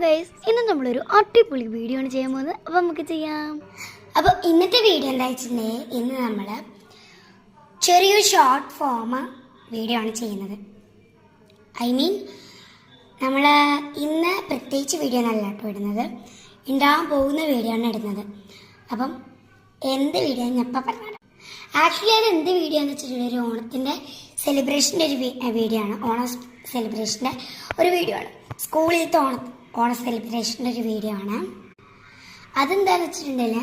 Guys, ഇന്ന് നമ്മളൊരു അടിപൊളി വീഡിയോ ആണ് ചെയ്യാൻ പോകുന്നത്. അപ്പോൾ നമുക്ക് ചെയ്യാം. അപ്പോൾ ഇന്നത്തെ വീഡിയോ എന്താ വെച്ചിട്ടുണ്ടെങ്കിൽ ഇന്ന് നമ്മൾ ചെറിയൊരു ഷോർട്ട് ഫോം വീഡിയോ ആണ് ചെയ്യുന്നത്. നമ്മൾ ഇന്ന് പ്രത്യേകിച്ച് വീഡിയോ നല്ല കേട്ടോ ഇടുന്നത്, ഉണ്ടാകാൻ പോകുന്ന വീഡിയോ ആണ് ഇടുന്നത്. അപ്പം എന്ത് വീഡിയോ ഞാൻ ഇപ്പം പറഞ്ഞത് ആക്ച്വലി അത് എന്ത് വീഡിയോ എന്ന് വെച്ചിട്ടുണ്ടെങ്കിൽ ഒരു ഓണത്തിൻ്റെ സെലിബ്രേഷൻ്റെ ഒരു വീഡിയോ ആണ്. ഓണ സെലിബ്രേഷൻ്റെ ഒരു വീഡിയോ ആണ്, സ്കൂളിലത്തെ ഓണ സെലിബ്രേഷൻ്റെ ഒരു വീഡിയോ ആണ്. അതെന്താണെന്ന് വെച്ചിട്ടുണ്ടെങ്കിൽ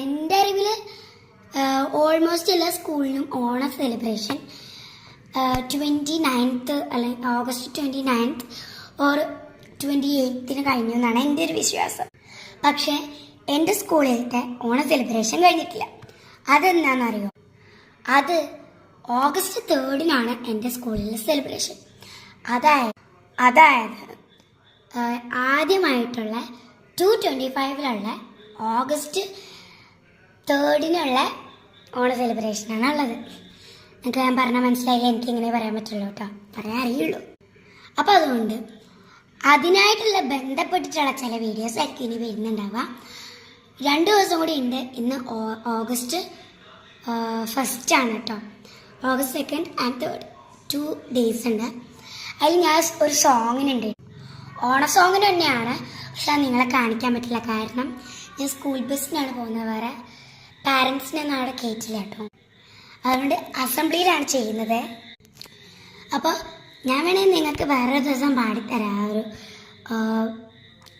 എൻ്റെ അറിവിൽ ഓൾമോസ്റ്റ് എല്ലാ സ്കൂളിലും ഓണ സെലിബ്രേഷൻ 29th അല്ലെങ്കിൽ ഓഗസ്റ്റ് 29th ഓർ 28th കഴിഞ്ഞു എന്നാണ് എൻ്റെ ഒരു വിശ്വാസം. പക്ഷേ എൻ്റെ സ്കൂളിലത്തെ ഓണ സെലിബ്രേഷൻ കഴിഞ്ഞിട്ടില്ല. അതെന്താണെന്നറിയോ? അത് ഓഗസ്റ്റ് 3rd എൻ്റെ സ്കൂളിലെ സെലിബ്രേഷൻ. അതായത് ആദ്യമായിട്ടുള്ള 225 ഓഗസ്റ്റ് 3rd ഓണ സെലിബ്രേഷനാണ് ഉള്ളത്. എനിക്ക് ഞാൻ പറഞ്ഞാൽ മനസ്സിലായില്ല, എനിക്കിങ്ങനെ പറയാൻ പറ്റുള്ളൂ കേട്ടോ, പറയാൻ അറിയുള്ളൂ. അപ്പോൾ അതുകൊണ്ട് അതിനായിട്ടുള്ള ബന്ധപ്പെട്ടിട്ടുള്ള ചില വീഡിയോസ് ആയിരിക്കും ഇനി വരുന്നുണ്ടാവുക. 2 ദിവസം കൂടി ഉണ്ട്. ഇന്ന് ഓഗസ്റ്റ് 1st ആണ് കേട്ടോ. August 2nd and 3rd 2 days ഉണ്ട്. അതിൽ ഞാൻ ഒരു സോങ്ങിനുണ്ട്, ഓണ സോങ്ങിന് തന്നെയാണ്. പക്ഷെ അത് നിങ്ങളെ കാണിക്കാൻ പറ്റില്ല, കാരണം ഞാൻ സ്കൂൾ ബസ്സിനാണ് പോകുന്നത്, വേറെ പാരൻസിനൊന്നും അവിടെ കയറ്റില്ല കേട്ടോ. അതുകൊണ്ട് അസംബ്ലിയിലാണ് ചെയ്യുന്നത്. അപ്പോൾ ഞാൻ വേണമെങ്കിൽ നിങ്ങൾക്ക് വേറൊരു ദിവസം പാടിത്തരാം. ഒരു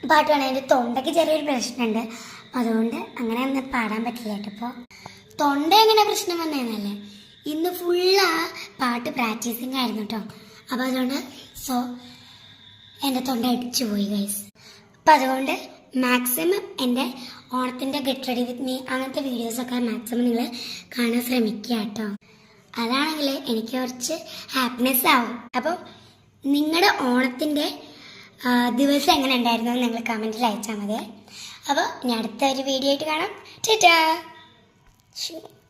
പാട്ട് വേണം. എൻ്റെ തൊണ്ടയ്ക്ക് ചെറിയൊരു പ്രശ്നമുണ്ട്, അതുകൊണ്ട് അങ്ങനെ ഒന്നും പാടാൻ പറ്റില്ല കേട്ടോ. അപ്പോൾ തൊണ്ട എങ്ങനെ പ്രശ്നം വന്നതെന്നല്ലേ, ഇന്ന് ഫുള്ള് ആ പാട്ട് പ്രാക്ടീസിങ് ആയിരുന്നു കേട്ടോ. അപ്പോൾ അതുകൊണ്ട് എൻ്റെ തൊണ്ട അടിച്ചു പോയി ഗൈസ്. അപ്പം അതുകൊണ്ട് മാക്സിമം എൻ്റെ ഓണത്തിൻ്റെ ഗെറ്റ് റെഡി വിത്ത് മീ അങ്ങനത്തെ വീഡിയോസൊക്കെ മാക്സിമം നിങ്ങൾ കാണാൻ ശ്രമിക്കുക കേട്ടോ. അതാണെങ്കിൽ എനിക്ക് കുറച്ച് ഹാപ്പിനെസ് ആവും. അപ്പോൾ നിങ്ങളുടെ ഓണത്തിൻ്റെ ദിവസം എങ്ങനെ ഉണ്ടായിരുന്നു എന്ന് നിങ്ങൾ കമൻറ്റിൽ അയച്ചാൽ മതി. അപ്പോൾ ഇനി അടുത്ത ഒരു വീഡിയോ ആയിട്ട് കാണാം. ടാറ്റാ.